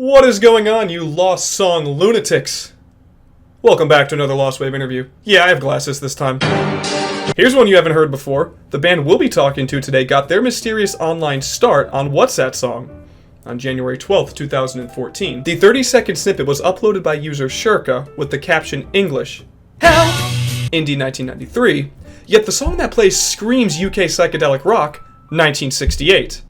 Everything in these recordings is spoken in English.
What is going on, you Lost Song lunatics? Welcome back to another Lost Wave interview. Yeah, I have glasses this time. Here's one you haven't heard before. The band we'll be talking to today got their mysterious online start on What's That Song? On January 12th, 2014. The 30-second snippet was uploaded by user Shirka with the caption English, Help! Indie 1993, yet the song that plays screams UK psychedelic rock, 1968.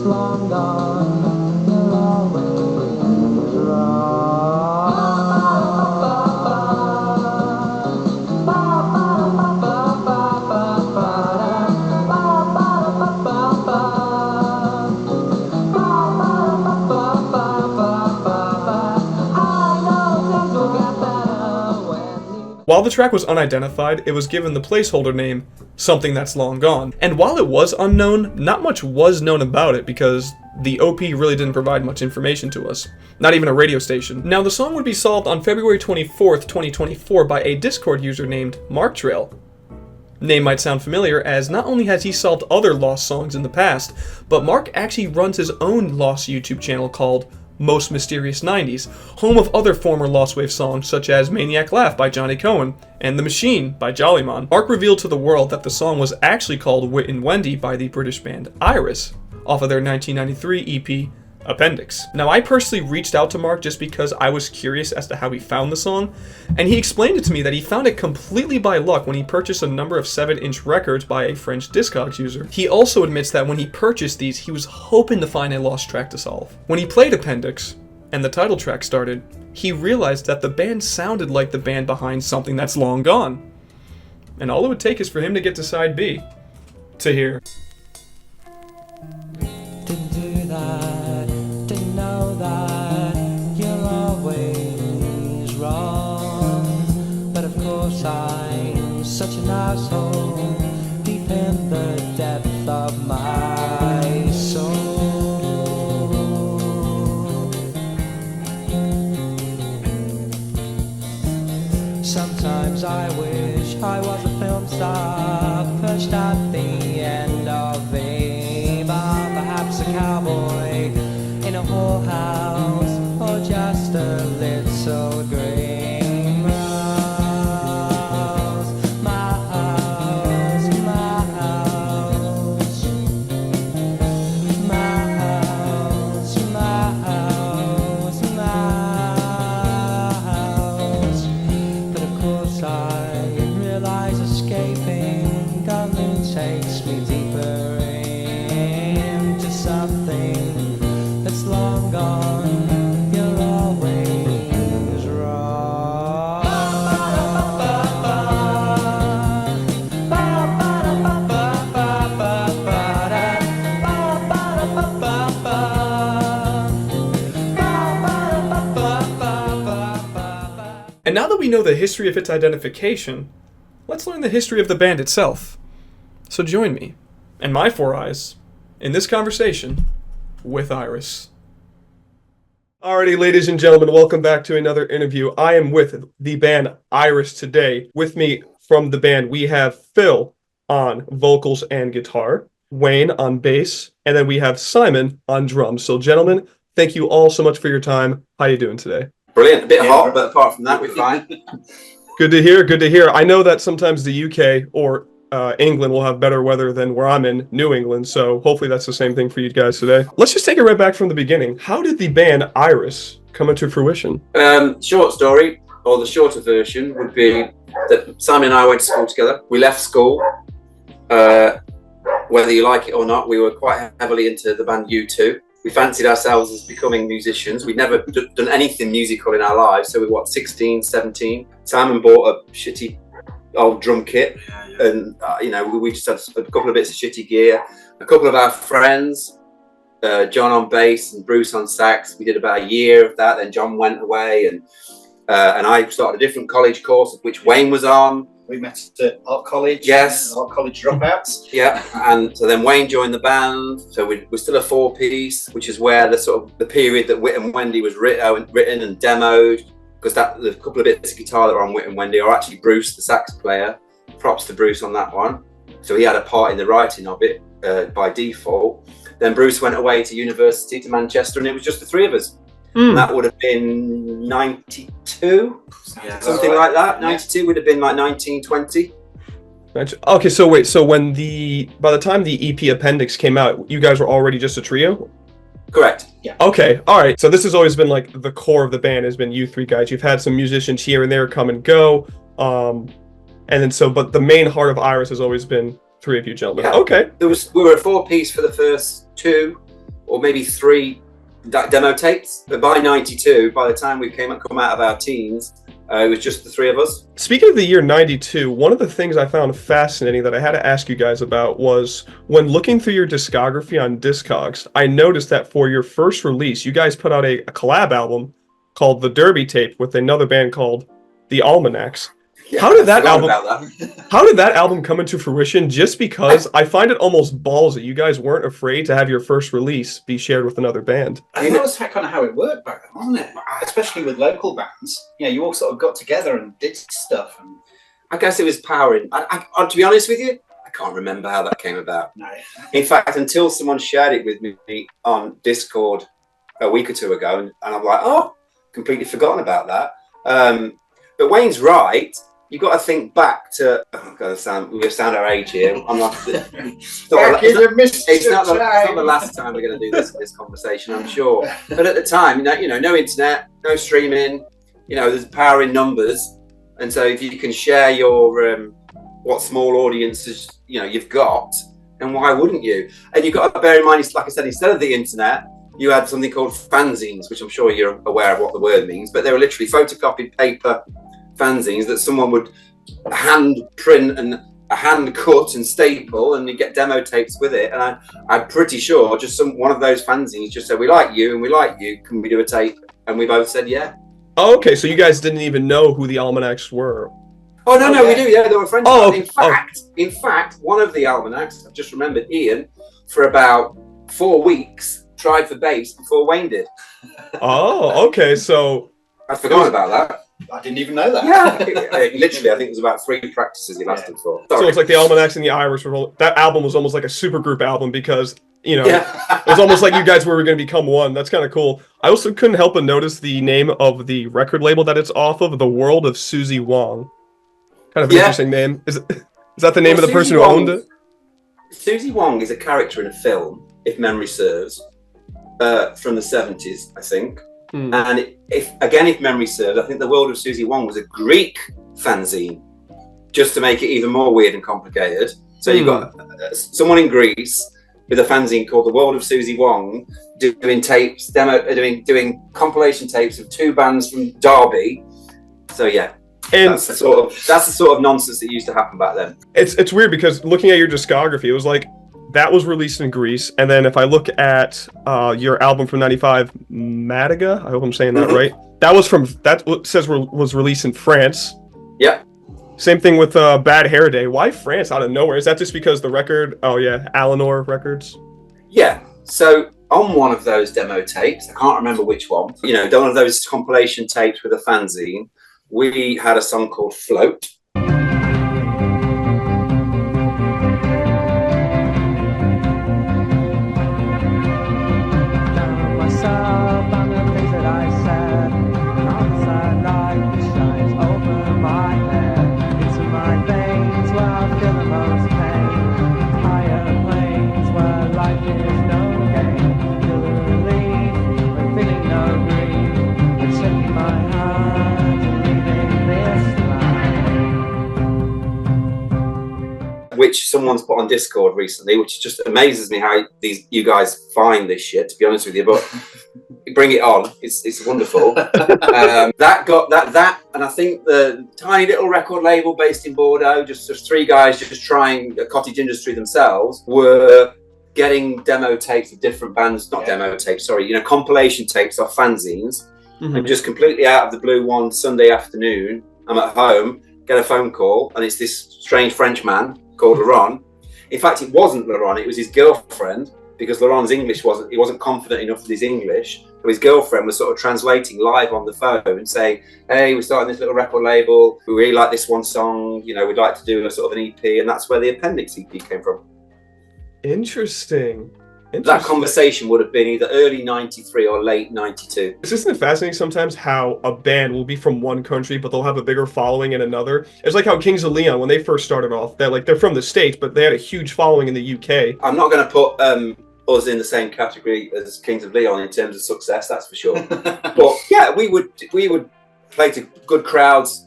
Long gone, you're always wrong. While the track was unidentified, it was given the placeholder name, Something That's Long Gone. And while it was unknown, not much was known about it because the OP really didn't provide much information to us. Not even a radio station. Now, the song would be solved on February 24th, 2024 by a Discord user named MarkTrail. Name might sound familiar, as not only has he solved other lost songs in the past, but Mark actually runs his own lost YouTube channel called Most Mysterious 90s, home of other former Lost Wave songs such as Maniac Laugh by Johnny Cohen and The Machine by Jollymon. Mark revealed to the world that the song was actually called Wit and Wendy by the British band Iris, off of their 1993 EP Appendix. Now, I personally reached out to Mark just because I was curious as to how he found the song, and he explained it to me that he found it completely by luck when he purchased a number of 7-inch records by a French Discogs user. He also admits that when he purchased these, he was hoping to find a lost track to solve. When he played Appendix, and the title track started, he realized that the band sounded like the band behind Something That's Long Gone. And all it would take is for him to get to side B, to hear. Didn't do that, didn't know that you're always wrong. But of course I'm such an asshole, deep in the depth of my soul. Sometimes I wish I was a film star, perched at the end of a bar, perhaps a cowboy in a whorehouse, or just a little grey mouse. Mouse, mouse, mouse, mouse, mouse. But of course I realize escaping only takes me deeper into something that's long gone. You're always wrong. And now that we know the history of its identification, let's learn the history of the band itself. So join me, and my four eyes, in this conversation with Iris. Alrighty, ladies and gentlemen, welcome back to another interview. I am with the band Iris today. With me from the band, we have Phil on vocals and guitar, Wayne on bass, and then we have Simon on drums. So gentlemen, thank you all so much for your time. How are you doing today? Brilliant. A bit hot, but apart from that, we're fine. Good to hear, good to hear. I know that sometimes the UK or England will have better weather than where I'm in, New England, so hopefully that's the same thing for you guys today. Let's just take it right back from the beginning. How did the band Iris come into fruition? Short story, or the shorter version, would be that Simon and I went to school together. We left school. Whether you like it or not, we were quite heavily into the band U2. We fancied ourselves as becoming musicians. We'd never done anything musical in our lives, so we were, 16, 17. Simon bought a shitty old drum kit, and we just had a couple of bits of shitty gear. A couple of our friends, John on bass and Bruce on sax, we did about a year of that. Then John went away, and I started a different college course, which Wayne was on. We met at art college. Yes. Art college dropouts. Yeah, and so then Wayne joined the band. So we're still a 4-piece, which is where the period that Wit and Wendy was written and demoed. Because the couple of bits of guitar that are on Wit and Wendy are actually Bruce, the sax player. Props to Bruce on that one. So he had a part in the writing of it by default. Then Bruce went away to university to Manchester, and it was just the three of us. And that would have been 92, something like that. 92 would have been like 1920. Okay, so wait, so by the time the EP appendix came out, you guys were already just a trio? Correct. Yeah. Okay, all right. So this has always been like the core of the band has been you three guys. You've had some musicians here and there come and go, and then but the main heart of Iris has always been three of you gentlemen. Yeah. Okay. We were a 4-piece for the first 2 or maybe 3 demo tapes, but by 92, by the time we come out of our teens, it was just the three of us. Speaking of the year 92, one of the things I found fascinating that I had to ask you guys about was when looking through your discography on Discogs, I noticed that for your first release, you guys put out a collab album called The Derby Tape with another band called The Almanacs. Yeah, How did that album come into fruition? Just because I find it almost ballsy. You guys weren't afraid to have your first release be shared with another band. I think that was kind of how it worked back then, wasn't it? Especially with local bands. Yeah, you all sort of got together and did stuff. And I guess it was powering. To be honest with you, I can't remember how that came about. no. In fact, until someone shared it with me on Discord a week or 2 ago, and I'm like, oh, completely forgotten about that. But Wayne's right. You've got to think back to. Oh God, we sound our age here. I'm not. It's not the last time we're going to do this conversation, I'm sure. But at the time, no internet, no streaming. There's power in numbers, and so if you can share your what small audiences you've got, and why wouldn't you? And you've got to bear in mind, like I said, instead of the internet, you had something called fanzines, which I'm sure you're aware of what the word means, but they were literally photocopied paper fanzines that someone would hand print and hand cut and staple, and you get demo tapes with it. And I'm pretty sure just one of those fanzines just said, we like you and we like you, can we do a tape? And we both said yeah. Oh, okay, so you guys didn't even know who the Almanacs were. Oh no, we do. Yeah, they were friends. In fact, one of the Almanacs, I've just remembered, Ian, for about 4 weeks tried for bass before Wayne did. Oh, okay, so I forgot about that. I didn't even know that. Yeah, literally, I think it was about 3 practices he lasted for. So it's like the Almanacs and the Irish were. That album was almost like a supergroup album because it was almost like you guys were going to become one. That's kind of cool. I also couldn't help but notice the name of the record label that it's off of, The World of Susie Wong. Kind of an interesting name. Is that the name of the person who owned it? Susie Wong is a character in a film, if memory serves, from the 70s, I think. And if memory serves, I think The World of Susie Wong was a Greek fanzine, just to make it even more weird and complicated. So you've got someone in Greece with a fanzine called The World of Susie Wong doing tapes, doing compilation tapes of 2 bands from Derby. So yeah. And that's the sort of nonsense that used to happen back then. It's weird because looking at your discography, it was like that was released in Greece, and then if I look at your album from '95, Madiga, I hope I'm saying that right. That says was released in France. Yeah. Same thing with Bad Hair Day. Why France out of nowhere? Is that just because the record? Oh yeah, Eleanor Records. Yeah. So on one of those demo tapes, I can't remember which one. One of those compilation tapes with a fanzine. We had a song called Float. Which someone's put on Discord recently, which just amazes me how you guys find this shit, to be honest with you, but bring it on. It's wonderful. That got that, and I think the tiny little record label based in Bordeaux, just 3 guys just trying a cottage industry themselves, were getting demo tapes of different bands, demo tapes, sorry, compilation tapes off fanzines, and just completely out of the blue one Sunday afternoon, I'm at home, get a phone call, and it's this strange French man called Laurent. In fact, it wasn't Laurent, it was his girlfriend, because Laurent's English he wasn't confident enough with his English. So his girlfriend was sort of translating live on the phone and saying, "Hey, we're starting this little record label. We really like this one song. You know, we'd like to do a sort of an EP," and that's where the Appendix EP came from. Interesting. That conversation would have been either early '93 or late '92. Isn't it fascinating sometimes how a band will be from one country, but they'll have a bigger following in another? It's like how Kings of Leon, when they first started off, they're from the States, but they had a huge following in the UK. I'm not going to put us in the same category as Kings of Leon in terms of success, that's for sure. But yeah, we would play to good crowds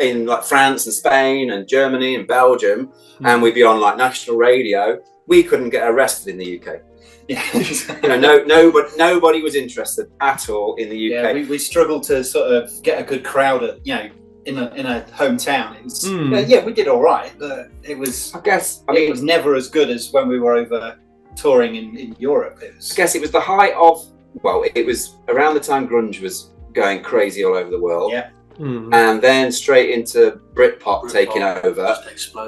in like France and Spain and Germany and Belgium, and we'd be on like national radio. We couldn't get arrested in the UK. Yeah. You know, nobody was interested at all in the UK. Yeah, we struggled to sort of get a good crowd at, you know, in a hometown. It was, we did all right, but it was. It was never as good as when we were over touring in Europe. I guess it was the height of. Well, it was around the time grunge was going crazy all over the world. Yeah. And then straight into Britpop taking over,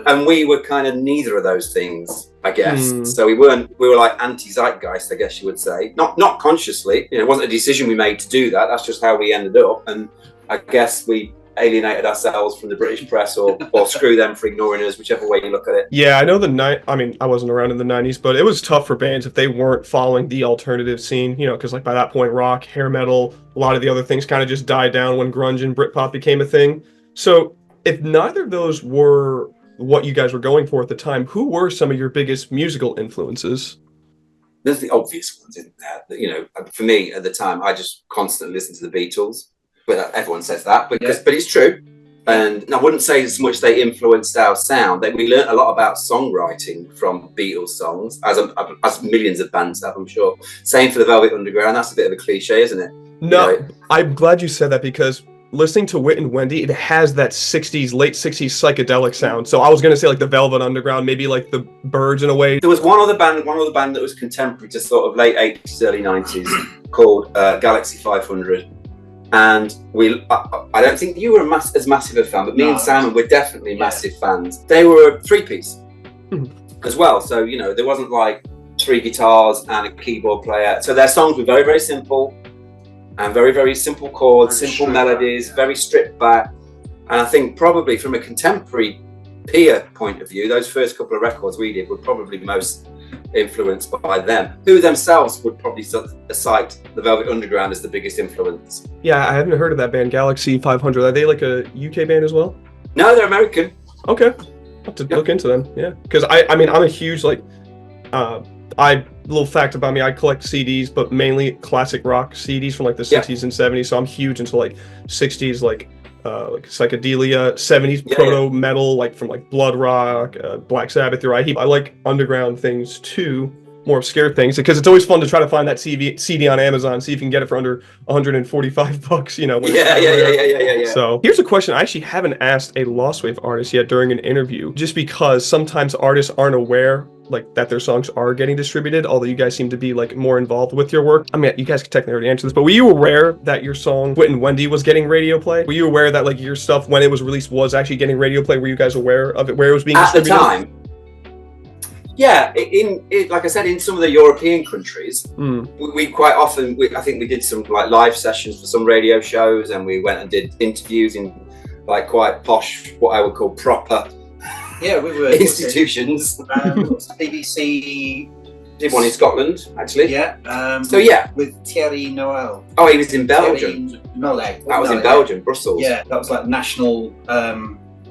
and we were kind of neither of those things, I guess. So we were like anti-zeitgeist, I guess you would say. Not consciously, you know, it wasn't a decision we made to do that. That's just how we ended up, and I guess we alienated ourselves from the British press, or screw them for ignoring us, whichever way you look at it. Yeah, I know I wasn't around in the 90s, but it was tough for bands if they weren't following the alternative scene, you know, because like by that point, rock, hair metal, a lot of the other things kind of just died down when grunge and Britpop became a thing. So if neither of those were what you guys were going for at the time, who were some of your biggest musical influences? There's the obvious ones, isn't there? You know, for me at the time, I just constantly listened to the Beatles. But everyone says that, but it's true. And I wouldn't say as much they influenced our sound. That we learned a lot about songwriting from Beatles songs, as millions of bands have, I'm sure. Same for the Velvet Underground. That's a bit of a cliche, isn't it? No, you know? I'm glad you said that, because listening to Whit and Wendy, it has that late 60s psychedelic sound. So I was going to say like the Velvet Underground, maybe like the Byrds in a way. There was one other band that was contemporary to sort of late 80s, early 90s called Galaxy 500. And I don't think you were as massive a fan, but me and Simon were definitely massive fans. They were a three-piece as well. So, you know, there wasn't like 3 guitars and a keyboard player. So their songs were very, very simple and very, very simple chords, simple melodies, very stripped back. And I think probably from a contemporary peer point of view, those first couple of records we did were probably most influenced by them, who themselves would probably cite the Velvet Underground as the biggest influence. Yeah, I hadn't heard of that band, Galaxy 500. Are they like a UK band as well? No, they're American. Okay, I'll have to look into them. Yeah, because I mean I'm a huge little fact about me, I collect CDs, but mainly classic rock CDs from like the 60s and 70s. So I'm huge into like 60s like psychedelia, 70s proto metal, like from like Blood Rock, Black Sabbath, I like underground things too, more obscure things, because it's always fun to try to find that CD on Amazon, see if you can get it for under $145, you know. Yeah. So here's a question I actually haven't asked a Lost Wave artist yet during an interview, just because sometimes artists aren't aware like that their songs are getting distributed, although you guys seem to be like more involved with your work. I mean, you guys can technically already answer this, but were you aware that your song Whit and Wendy was getting radio play? Were you aware that like your stuff when it was released was actually getting radio play? Were you guys aware of it, where it was being distributed? At the time, yeah, like I said, in some of the European countries, we quite often, I think we did some like live sessions for some radio shows, and we went and did interviews in like quite posh, what I would call proper we were institutions. BBC did one in Scotland, actually. Yeah. With Thierry Noël. Oh, he was in Belgium. That was in Belgium, Brussels. Yeah, that was like national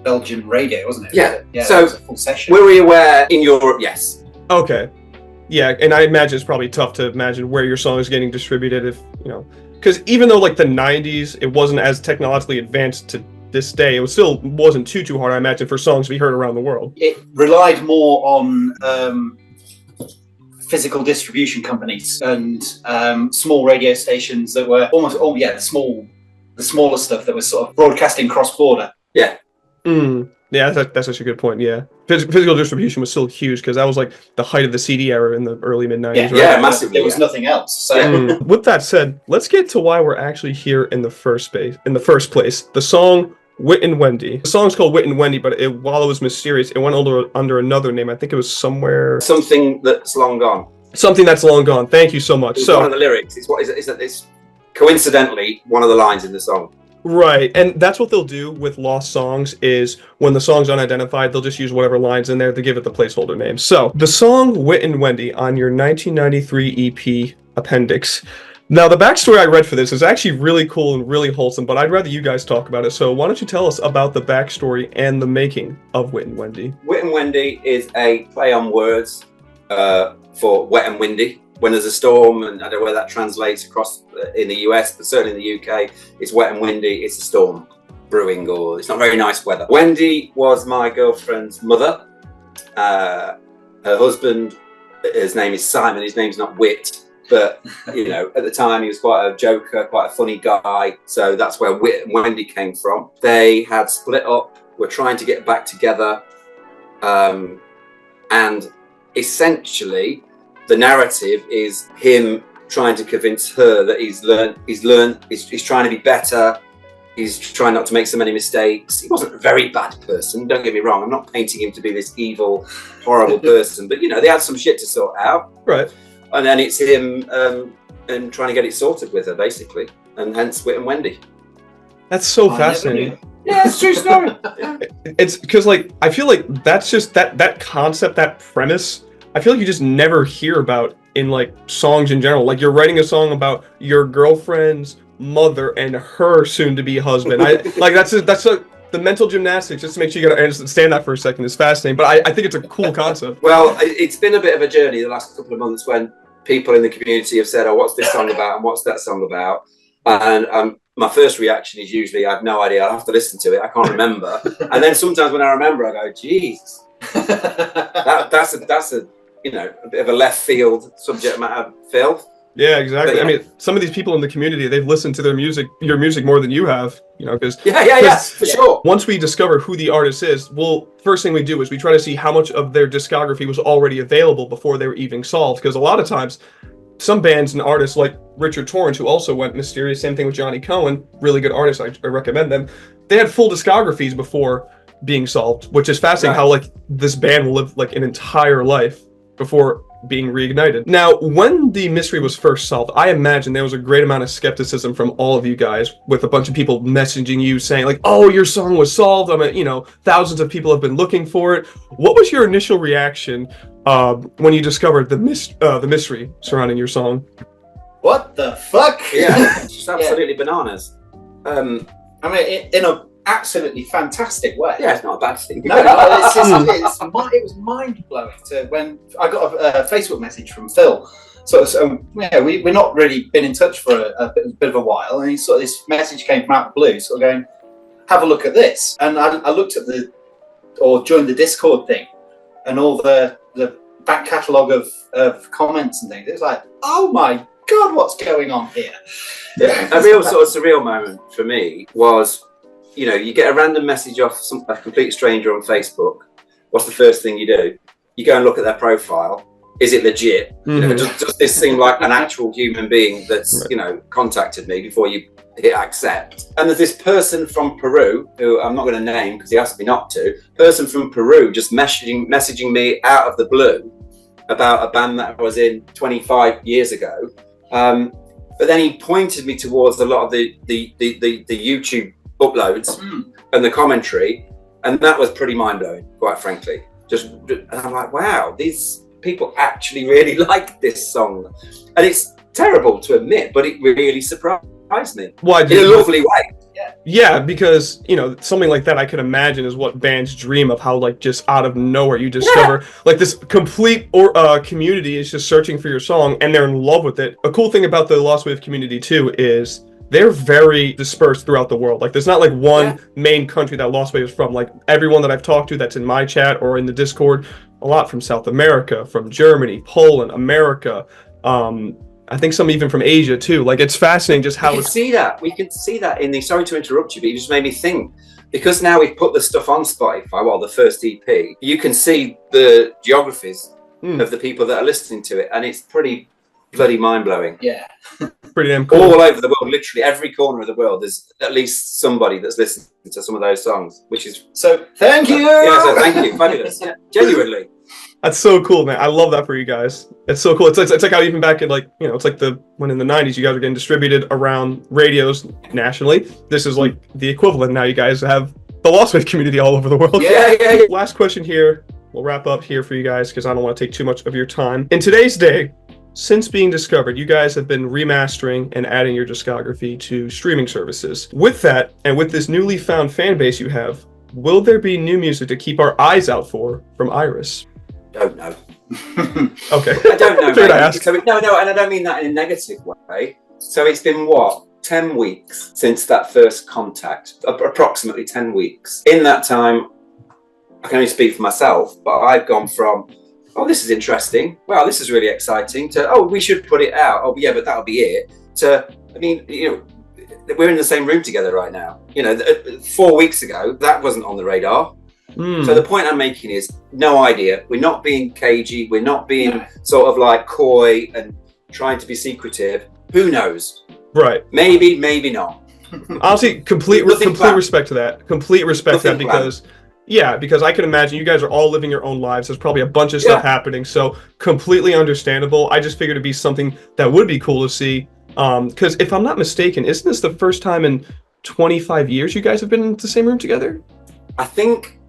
Belgian radio, wasn't it? Yeah. So it was a full session. Were we aware in Europe? Yes. Okay. Yeah, and I imagine it's probably tough to imagine where your song is getting distributed if, you know, because even though like the 90s, it wasn't as technologically advanced to this day, it still wasn't too hard, I imagine, for songs to be heard around the world. It relied more on physical distribution companies and small radio stations that were the smaller stuff that was sort of broadcasting cross-border. Yeah. Yeah, that's such a good point. Yeah, physical distribution was still huge because that was like the height of the CD era in the early mid-90s. Yeah, massively. There was nothing else. So, with that said, let's get to why we're actually here in the first place. The song Whit and Wendy. The song's called Whit and Wendy, but while it was mysterious, it went under another name. I think it was something that's long gone. Something that's long gone. Thank you so much. It's So one of the lyrics. It's coincidentally one of the lines in the song. right, and that's what they'll do with lost songs is when the song's unidentified, they'll just use whatever lines in there to give it the placeholder name. So the song Wit and Wendy on your 1993 EP appendix. Now the backstory I read for this is actually really cool and really wholesome, but I'd rather you guys talk about it. So why don't you tell us about the backstory and the making of Wit and Wendy? Wit and Wendy is a play on words for wet and windy. When there's a storm, and I don't know where that translates across in the US, but certainly in the UK, it's wet and windy, it's a storm brewing, or it's not very nice weather. Wendy was my girlfriend's mother. Her husband, his name is Simon, his name's not Wit, but you know, at the time he was quite a joker, quite a funny guy, so that's where Wit and Wendy came from. They had split up, were trying to get back together, and essentially the narrative is him trying to convince her that he's trying to be better, he's trying not to make so many mistakes. He wasn't a very bad person, don't get me wrong, I'm not painting him to be this evil, horrible person, but you know, they had some shit to sort out. Right. And then it's him and trying to get it sorted with her, basically, and hence Wit and Wendy. That's so fascinating. Yeah, it's a true story. Yeah. It's because, like, I feel like that's just that concept, that premise, I feel like you just never hear about in, like, songs in general. Like, you're writing a song about your girlfriend's mother and her soon-to-be husband. The mental gymnastics, just to make sure you gotta understand that for a second, is fascinating. But I think it's a cool concept. Well, it's been a bit of a journey the last couple of months when people in the community have said, oh, what's this song about and what's that song about? And my first reaction is usually, I have no idea, I'll have to listen to it, I can't remember. And then sometimes when I remember, I go, Jesus, that's a you know, a bit of a left field subject matter, Phil. Yeah, exactly. But, yeah. I mean, some of these people in the community, they've listened to your music more than you have, you know, because for sure. Once we discover who the artist is, first thing we do is we try to see how much of their discography was already available before they were even solved, because a lot of times, some bands and artists like Richard Torrance, who also went mysterious, same thing with Johnny Cohen, really good artists, I recommend them, they had full discographies before being solved, which is fascinating how, like, this band will live, like, an entire life before being reignited. Now, when the mystery was first solved, I imagine there was a great amount of skepticism from all of you guys, with a bunch of people messaging you saying, like, oh, your song was solved. I mean, you know, thousands of people have been looking for it. What was your initial reaction when you discovered the mystery surrounding your song? What the fuck? Yeah, it's just absolutely bananas. I mean, in a absolutely fantastic way. Yeah, it's not a bad thing. No, it was mind-blowing to when I got a Facebook message from Phil. So yeah, we've not really been in touch for a bit of a while, and this message came from out of the blue, sort of going, have a look at this. And I looked at joined the Discord thing, and all the back catalogue of comments and things. It was like, oh my God, what's going on here? Yeah, a real sort of surreal moment for me was, you know, you get a random message off a complete stranger on Facebook. What's the first thing you do? You go and look at their profile. Is it legit? Mm-hmm. You know, does this seem like an actual human being that's, you know, contacted me before you hit accept? And there's this person from Peru, who I'm not going to name because he asked me not to, person from Peru just messaging me out of the blue about a band that I was in 25 years ago. But then he pointed me towards a lot of the YouTube uploads and the commentary, and that was pretty mind-blowing, quite frankly. And I'm like, wow, these people actually really like this song, and it's terrible to admit, but it really surprised me. Well, in a lovely way. Yeah, because, you know, something like that I can imagine is what bands dream of, how, like, just out of nowhere you discover like this complete community is just searching for your song and they're in love with it. A cool thing about the Lost Wave community too is they're very dispersed throughout the world. Like, there's not like one main country that Lost Wave is from. Like, everyone that I've talked to that's in my chat or in the Discord, a lot from South America, from Germany, Poland, America, I think some even from Asia too. Like, it's fascinating just how we can see that in the, sorry to interrupt you, but you just made me think, because now we've put the stuff on Spotify, well, the first EP, you can see the geographies of the people that are listening to it, and it's pretty bloody mind-blowing. Yeah. Pretty damn cool. All over the world, literally every corner of the world, there's at least somebody that's listening to some of those songs, which is so thank you. So thank you, fabulous. Yeah, genuinely. That's so cool, man. I love that for you guys. It's so cool. It's like how even back in like, you know, it's like when in the 90s you guys were getting distributed around radios nationally. This is like the equivalent. Now you guys have the locksmith community all over the world. Yeah. Last question here. We'll wrap up here for you guys because I don't want to take too much of your time. In today's day, since being discovered, you guys have been remastering and adding your discography to streaming services. With that, and with this newly found fan base you have, will there be new music to keep our eyes out for from Iris? Don't know. Okay. I don't know, Figured mate. I asked. No, and I don't mean that in a negative way. So it's been what? 10 weeks since that first contact, approximately 10 weeks. In that time, I can only speak for myself, but I've gone from, oh, this is interesting. Wow, this is really exciting, to, oh, we should put it out. Oh, yeah, but that'll be it. To, I mean, you know, we're in the same room together right now. You know, 4 weeks ago, that wasn't on the radar. So the point I'm making is no idea. We're not being cagey. We're not being sort of like coy and trying to be secretive. Who knows? Right. Maybe, maybe not. Honestly, complete respect to that. Complete respect to that because, because I can imagine you guys are all living your own lives. There's probably a bunch of stuff happening. So completely understandable. I just figured it'd be something that would be cool to see. Because if I'm not mistaken, isn't this the first time in 25 years you guys have been in the same room together? I think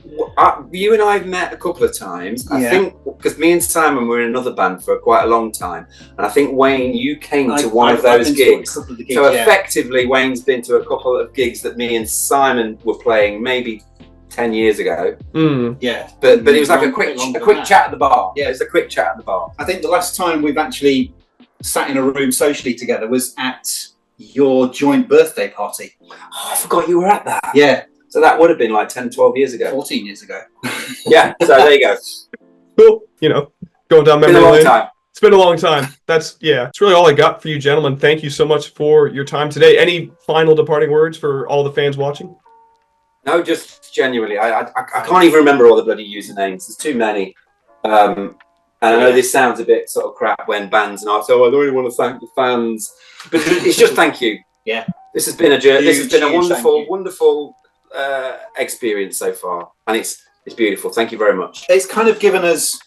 you and I have met a couple of times. I think because me and Simon were in another band for quite a long time, and I think Wayne, you came to one of those gigs. So effectively, Wayne's been to a couple of gigs that me and Simon were playing maybe 10 years ago. Yeah, but it was like a quick chat at the bar. Yeah, it's a quick chat at the bar. I think the last time we've actually sat in a room socially together was at your joint birthday party. Oh, I forgot you were at that. Yeah. So that would have been like 10, 12 years ago. 14 years ago. Yeah, so there you go. Cool. You know, going down memory lane. It's been a long time. It's been a long time. That's really all I got for you gentlemen. Thank you so much for your time today. Any final departing words for all the fans watching? No, just genuinely. I can't even remember all the bloody usernames. There's too many. And I know this sounds a bit sort of crap when bands and artists, I don't really want to thank the fans. But it's just thank you. Yeah. This has been a wonderful experience so far, and it's beautiful. Thank you very much. It's kind of given us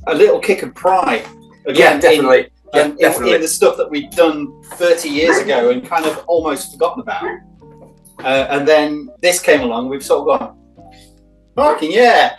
a little kick of pride again, definitely. in the stuff that we'd done 30 years ago and kind of almost forgotten about, and then this came along. We've sort of gone, fucking yeah.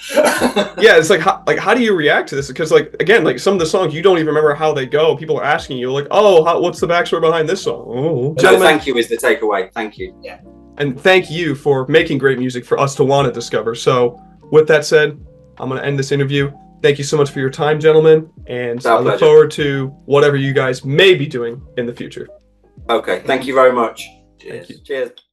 Yeah, it's like how do you react to this? Because like again, like some of the songs you don't even remember how they go. People are asking you like, oh, what's the backstory behind this song? Oh, so thank you is the takeaway. Thank you. Yeah. And thank you for making great music for us to want to discover. So with that said, I'm going to end this interview. Thank you so much for your time, gentlemen. And I look forward to whatever you guys may be doing in the future. Okay. Thank you very much. Cheers. Cheers.